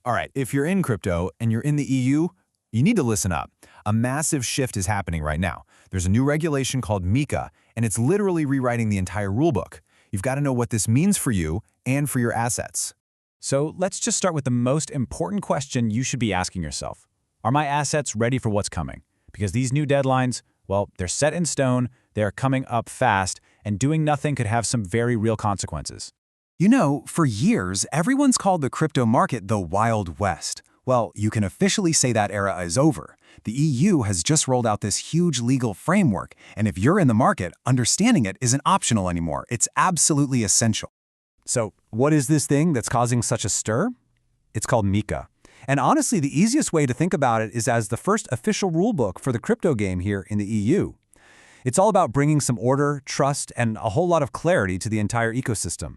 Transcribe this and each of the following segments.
All right, if you're in crypto and you're in the EU, you need to listen up. A massive shift is happening right now. There's a new regulation called MiCA, and it's literally rewriting the entire rulebook. You've got to know what this means for you and for your assets. So let's just start with the most important question you should be asking yourself. Are my assets ready for what's coming? Because these new deadlines, well, they're set in stone, they're coming up fast, and doing nothing could have some very real consequences. You know, for years, everyone's called the crypto market the Wild West. Well, you can officially say that era is over. The EU has just rolled out this huge legal framework, and if you're in the market, understanding it isn't optional anymore. It's absolutely essential. So what is this thing that's causing such a stir? It's called MiCA. And honestly, the easiest way to think about it is as the first official rulebook for the crypto game here in the EU. It's all about bringing some order, trust, and a whole lot of clarity to the entire ecosystem.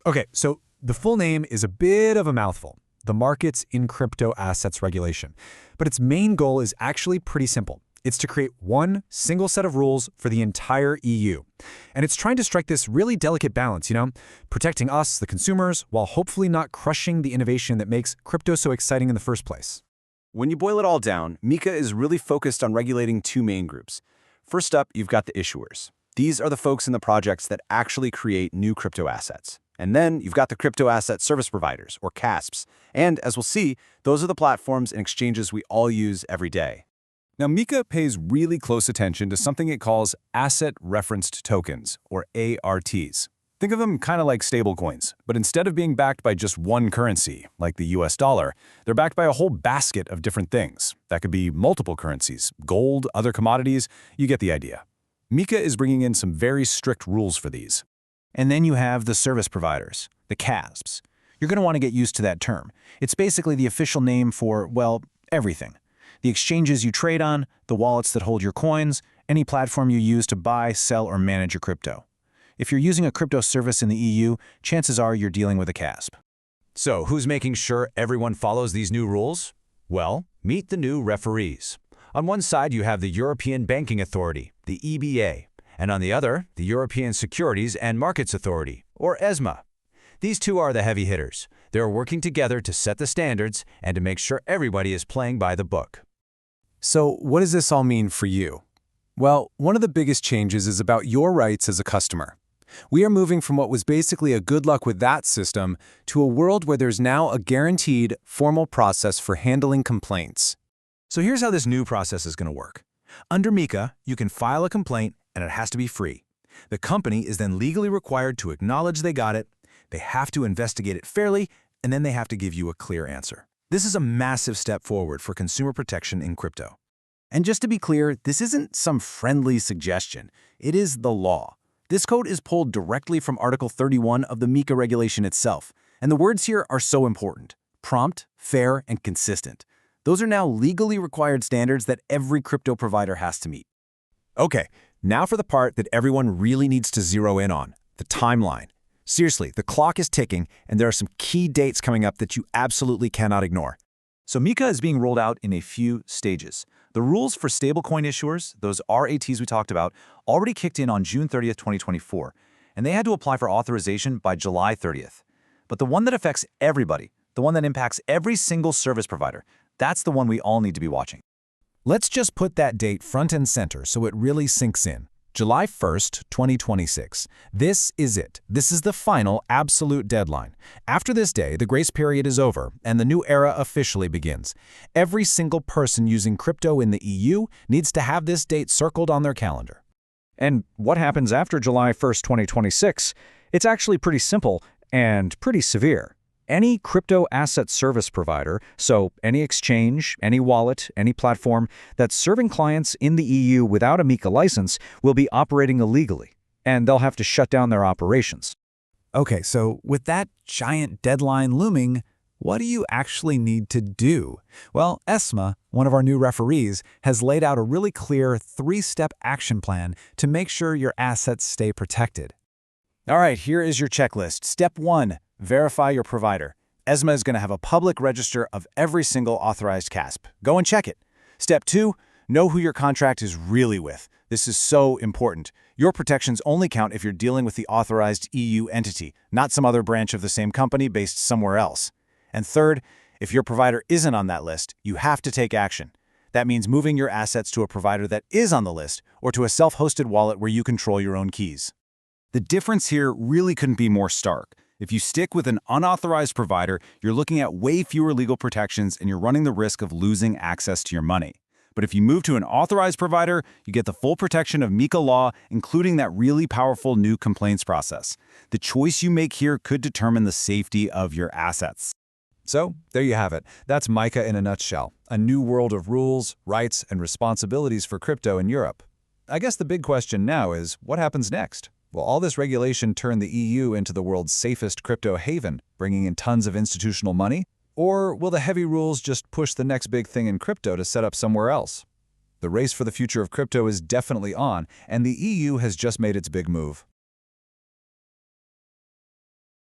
Okay, so the full name is a bit of a mouthful, the Markets in Crypto Assets Regulation. But its main goal is actually pretty simple. It's to create one single set of rules for the entire EU. And it's trying to strike this really delicate balance, protecting us, the consumers, while hopefully not crushing the innovation that makes crypto so exciting in the first place. When you boil it all down, MiCA is really focused on regulating two main groups. First up, you've got the issuers. These are the folks in the projects that actually create new crypto assets. And then you've got the crypto asset service providers, or CASPs. And as we'll see, those are the platforms and exchanges we all use every day. Now, MiCA pays really close attention to something it calls asset-referenced tokens, or ARTs. Think of them kind of like stablecoins, but instead of being backed by just one currency, like the US dollar, they're backed by a whole basket of different things. That could be multiple currencies, gold, other commodities, you get the idea. MiCA is bringing in some very strict rules for these. And then you have the service providers, the CASPs. You're going to want to get used to that term. It's basically the official name for, well, everything. The exchanges you trade on, the wallets that hold your coins, any platform you use to buy, sell, or manage your crypto. If you're using a crypto service in the EU, chances are you're dealing with a CASP. So who's making sure everyone follows these new rules? Well, meet the new referees. On one side, you have the European Banking Authority, the EBA, and on the other, the European Securities and Markets Authority, or ESMA. These two are the heavy hitters. They're working together to set the standards and to make sure everybody is playing by the book. So what does this all mean for you? Well, one of the biggest changes is about your rights as a customer. We are moving from what was basically a good luck with that system to a world where there's now a guaranteed, formal process for handling complaints. So here's how this new process is going to work. Under MiCA, you can file a complaint, and it has to be free. The company is then legally required to acknowledge they got it, they have to investigate it fairly, and then they have to give you a clear answer. This is a massive step forward for consumer protection in crypto. And just to be clear, this isn't some friendly suggestion. It is the law. This code is pulled directly from Article 31 of the MiCA regulation itself. And the words here are so important: prompt, fair, and consistent. Those are now legally required standards that every crypto provider has to meet. Okay, now for the part that everyone really needs to zero in on, the timeline. Seriously, the clock is ticking, and there are some key dates coming up that you absolutely cannot ignore. So MiCA is being rolled out in a few stages. The rules for stablecoin issuers, those RATs we talked about, already kicked in on June 30th, 2024, and they had to apply for authorization by July 30th. But the one that affects everybody, the one that impacts every single service provider, that's the one we all need to be watching. Let's just put that date front and center so it really sinks in. July 1st, 2026. This is it. This is the final absolute deadline. After this day, the grace period is over and the new era officially begins. Every single person using crypto in the EU needs to have this date circled on their calendar. And what happens after July 1st, 2026? It's actually pretty simple and pretty severe. Any crypto asset service provider, so any exchange, any wallet, any platform that's serving clients in the EU without a MiCA license will be operating illegally, and they'll have to shut down their operations. Okay, so with that giant deadline looming, what do you actually need to do? Well, ESMA, one of our new referees, has laid out a really clear 3-step action plan to make sure your assets stay protected. All right, here is your checklist. Step 1. Verify your provider. ESMA is going to have a public register of every single authorized CASP. Go and check it. Step 2. Know who your contract is really with. This is so important. Your protections only count if you're dealing with the authorized EU entity, not some other branch of the same company based somewhere else. And third, If your provider isn't on that list, you have to take action. That means moving your assets to a provider that is on the list or to a self-hosted wallet where you control your own keys. The difference here really couldn't be more stark. If you stick with an unauthorized provider, you're looking at way fewer legal protections and you're running the risk of losing access to your money. But if you move to an authorized provider, you get the full protection of MiCA law, including that really powerful new complaints process. The choice you make here could determine the safety of your assets. So, there you have it. That's MiCA in a nutshell. A new world of rules, rights, and responsibilities for crypto in Europe. I guess the big question now is, what happens next? Will all this regulation turn the EU into the world's safest crypto haven, bringing in tons of institutional money? Or will the heavy rules just push the next big thing in crypto to set up somewhere else? The race for the future of crypto is definitely on, and the EU has just made its big move.